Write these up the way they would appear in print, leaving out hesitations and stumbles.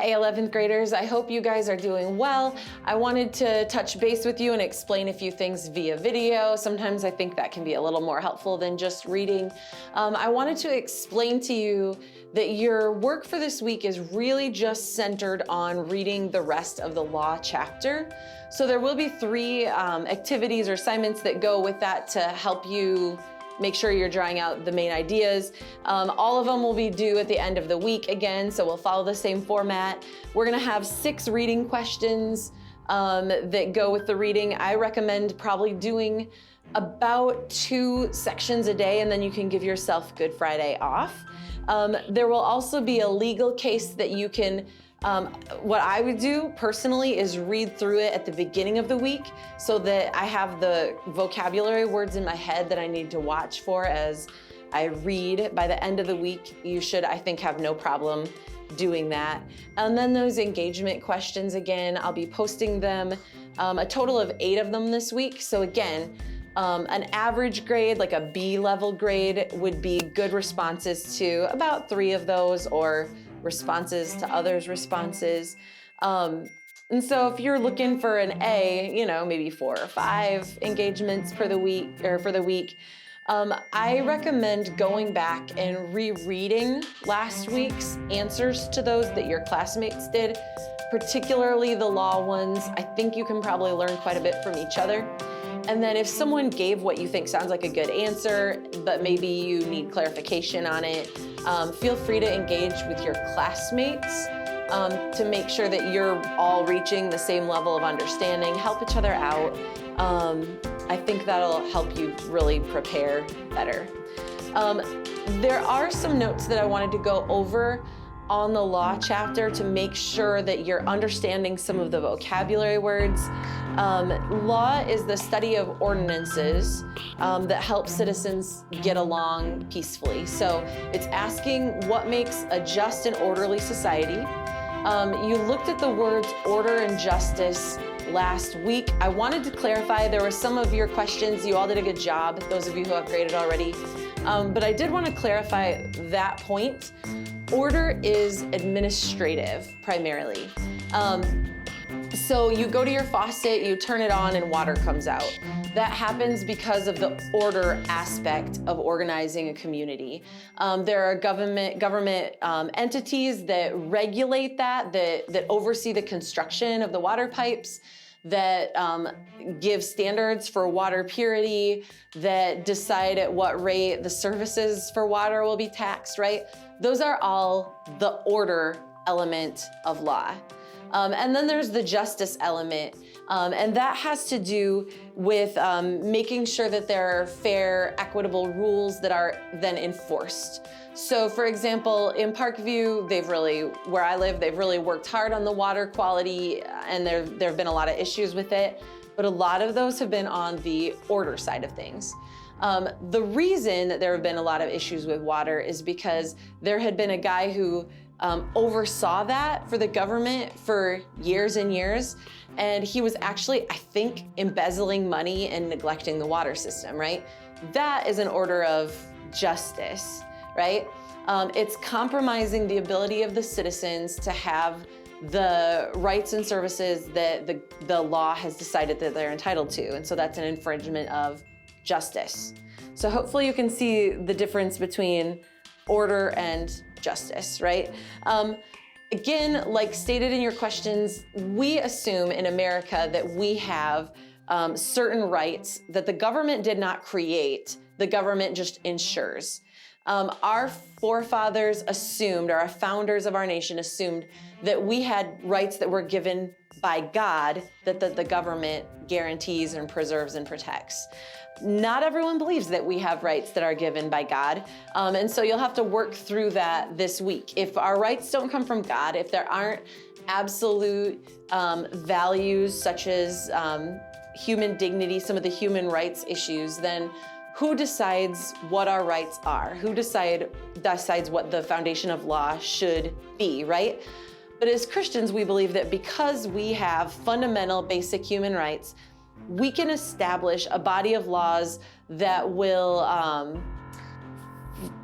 Hey 11th graders, I hope you guys are doing well. I wanted to touch base with you and explain a few things via video. Sometimes I think that can be a little more helpful than just reading. I wanted to explain to you that your work for this week is really just centered on reading the rest of the law chapter. So there will be 3 activities or assignments that go with that to help you make sure you're drawing out the main ideas. All of them will be due at the end of the week again, so we'll follow the same format. We're gonna have 6 reading questions that go with the reading. I recommend probably doing about 2 sections a day, and then you can give yourself Good Friday off. There will also be a legal case that you can what I would do personally is read through it at the beginning of the week so that I have the vocabulary words in my head that I need to watch for as I read. By the end of the week, you should, I think, have no problem doing that. And then those engagement questions, again, I'll be posting them, a total of 8 of them this week. So again, an average grade, like a B level grade, would be good responses to about 3 of those, or responses to others' responses. And so if you're looking for an A, maybe 4 or 5 engagements for the week, I recommend going back and rereading last week's answers to those that your classmates did, particularly the law ones. I think you can probably learn quite a bit from each other. And then if someone gave what you think sounds like a good answer, but maybe you need clarification on it, feel free to engage with your classmates to make sure that you're all reaching the same level of understanding. Help each other out. I think that'll help you really prepare better. There are some notes that I wanted to go over on the law chapter to make sure that you're understanding some of the vocabulary words. Law is the study of ordinances that help citizens get along peacefully. So it's asking what makes a just and orderly society. You looked at the words order and justice last week. I wanted to clarify, there were some of your questions, you all did a good job, those of you who have graded already. But I did want to clarify that point. Order is administrative, primarily. So you go to your faucet, you turn it on, and water comes out. That happens because of the order aspect of organizing a community. There are government entities that regulate that oversee the construction of the water pipes, that give standards for water purity, that decide at what rate the services for water will be taxed, right? Those are all the order element of law. And then there's the justice element, and that has to do with making sure that there are fair, equitable rules that are then enforced. So for example, in Parkview, where I live, they've really worked hard on the water quality, and there have been a lot of issues with it, but a lot of those have been on the order side of things. The reason that there have been a lot of issues with water is because there had been a guy who oversaw that for the government for years and years. And he was actually, I think, embezzling money and neglecting the water system, right? That is an order of justice, right? It's compromising the ability of the citizens to have the rights and services that the law has decided that they're entitled to. And so that's an infringement of justice. So hopefully you can see the difference between order and justice, right? Again, like stated in your questions, we assume in America that we have certain rights that the government did not create, the government just ensures. Our forefathers assumed, or our founders of our nation assumed, that we had rights that were given by God that the government guarantees and preserves and protects. Not everyone believes that we have rights that are given by God, and so you'll have to work through that this week. If our rights don't come from God, if there aren't absolute values such as human dignity, some of the human rights issues, then who decides what our rights are? Who decides what the foundation of law should be, right? But as Christians, we believe that because we have fundamental basic human rights, we can establish a body of laws that will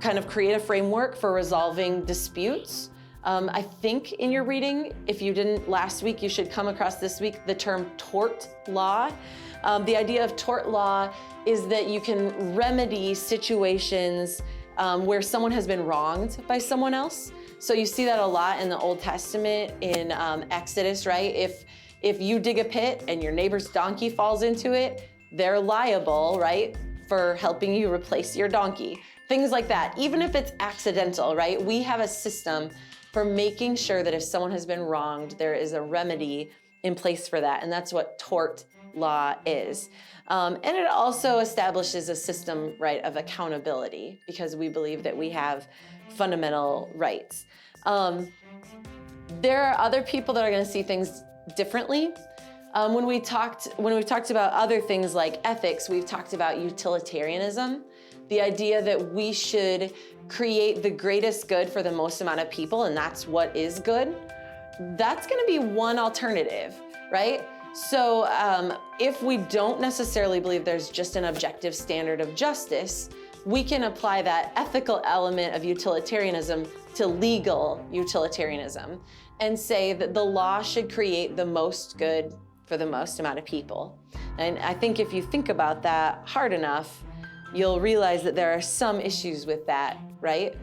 kind of create a framework for resolving disputes I think in your reading, if you didn't last week, you should come across this week the term tort law. The idea of tort law is that you can remedy situations where someone has been wronged by someone else. So you see that a lot in the Old Testament in Exodus, right? If you dig a pit and your neighbor's donkey falls into it, they're liable, right, for helping you replace your donkey. Things like that, even if it's accidental, right? We have a system for making sure that if someone has been wronged, there is a remedy in place for that. And that's what tort law is. And it also establishes a system, right, of accountability, because we believe that we have fundamental rights. There are other people that are going to see things differently. When we've talked about other things like ethics, we've talked about utilitarianism, the idea that we should create the greatest good for the most amount of people, and that's what is good. That's going to be one alternative, right? So if we don't necessarily believe there's just an objective standard of justice, we can apply that ethical element of utilitarianism to legal utilitarianism and say that the law should create the most good for the most amount of people. And I think if you think about that hard enough, you'll realize that there are some issues with that, right?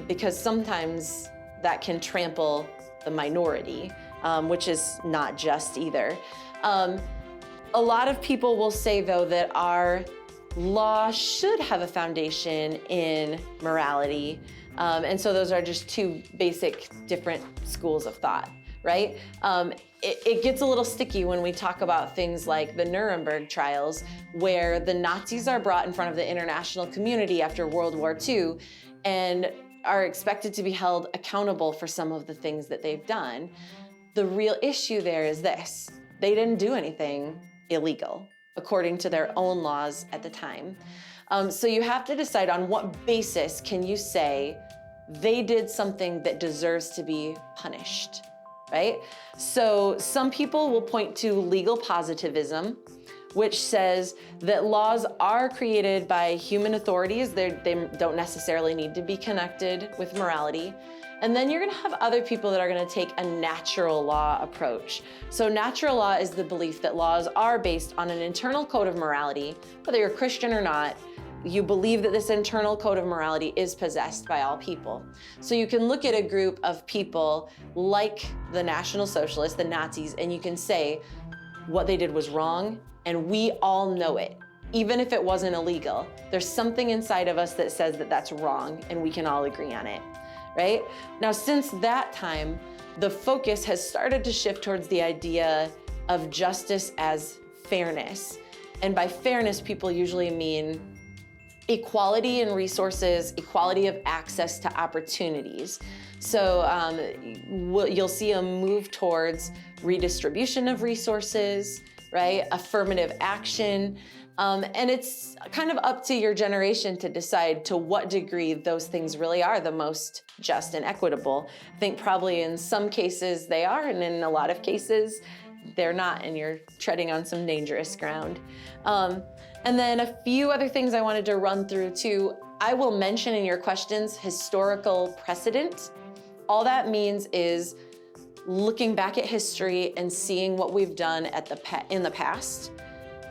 Because sometimes that can trample the minority, which is not just either. A lot of people will say, though, that our law should have a foundation in morality. And so those are just two basic different schools of thought, right? It gets a little sticky when we talk about things like the Nuremberg trials, where the Nazis are brought in front of the international community after World War II and are expected to be held accountable for some of the things that they've done. The real issue there is this: they didn't do anything illegal according to their own laws at the time. So you have to decide on what basis can you say they did something that deserves to be punished, right? So some people will point to legal positivism, which says that laws are created by human authorities. They don't necessarily need to be connected with morality. And then you're gonna have other people that are gonna take a natural law approach. So natural law is the belief that laws are based on an internal code of morality. Whether you're Christian or not, you believe that this internal code of morality is possessed by all people. So you can look at a group of people like the National Socialists, the Nazis, and you can say what they did was wrong, and we all know it. Even if it wasn't illegal, there's something inside of us that says that that's wrong, and we can all agree on it, right? Now, since that time, the focus has started to shift towards the idea of justice as fairness. And by fairness, people usually mean equality in resources, equality of access to opportunities. So you'll see a move towards redistribution of resources, right? Affirmative action. And it's kind of up to your generation to decide to what degree those things really are the most just and equitable. I think probably in some cases they are, and in a lot of cases they're not, and you're treading on some dangerous ground. And then a few other things I wanted to run through too. I will mention in your questions historical precedent. All that means is looking back at history and seeing what we've done in the past,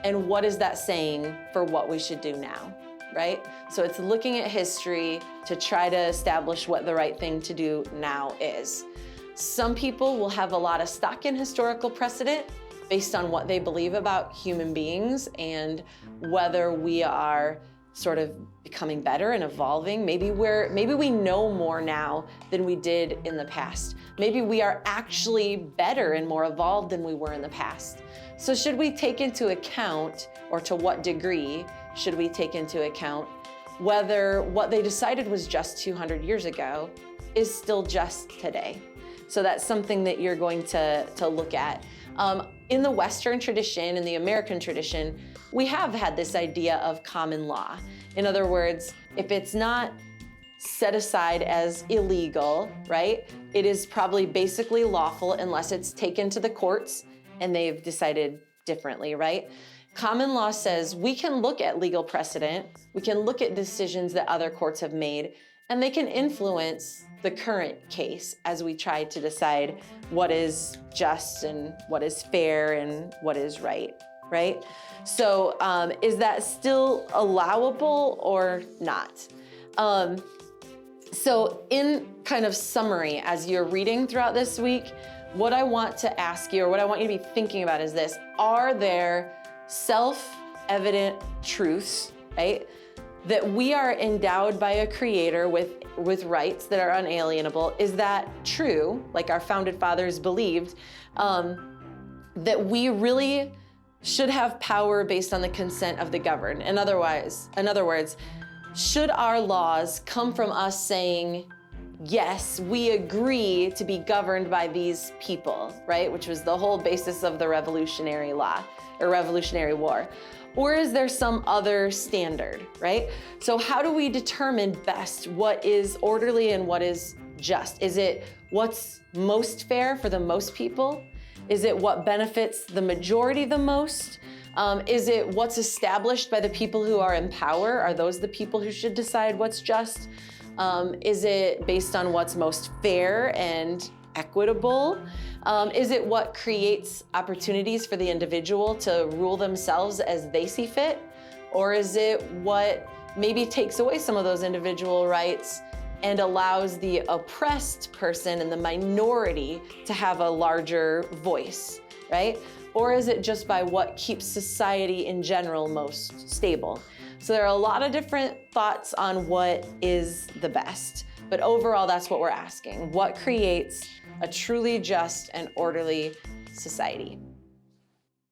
and what is that saying for what we should do now, right? So it's looking at history to try to establish what the right thing to do now is. Some people will have a lot of stock in historical precedent based on what they believe about human beings and whether we are sort of becoming better and evolving. Maybe we know more now than we did in the past. Maybe we are actually better and more evolved than we were in the past. So should we take into account, or to what degree should we take into account, whether what they decided was just 200 years ago is still just today? So that's something that you're going to look at. In the Western tradition, in the American tradition, we have had this idea of common law. In other words, if it's not set aside as illegal, right, it is probably basically lawful unless it's taken to the courts and they've decided differently, right? Common law says we can look at legal precedent, we can look at decisions that other courts have made, and they can influence the current case as we try to decide what is just and what is fair and what is right? So is that still allowable or not? So in kind of summary, as you're reading throughout this week, what I want to ask you, or what I want you to be thinking about is this: are there self-evident truths, right, that we are endowed by a creator with rights that are unalienable? Is that true, like our founded fathers believed, that we really should have power based on the consent of the governed? In other words, should our laws come from us saying, yes, we agree to be governed by these people, right? Which was the whole basis of the Revolutionary Law or Revolutionary War. Or is there some other standard, right? So how do we determine best what is orderly and what is just? Is it what's most fair for the most people? Is it what benefits the majority the most? Is it what's established by the people who are in power? Are those the people who should decide what's just? Is it based on what's most fair and equitable? Is it what creates opportunities for the individual to rule themselves as they see fit? Or is it what maybe takes away some of those individual rights and allows the oppressed person and the minority to have a larger voice, right? Or is it just by what keeps society in general most stable? So there are a lot of different thoughts on what is the best, but overall that's what we're asking. What creates a truly just and orderly society?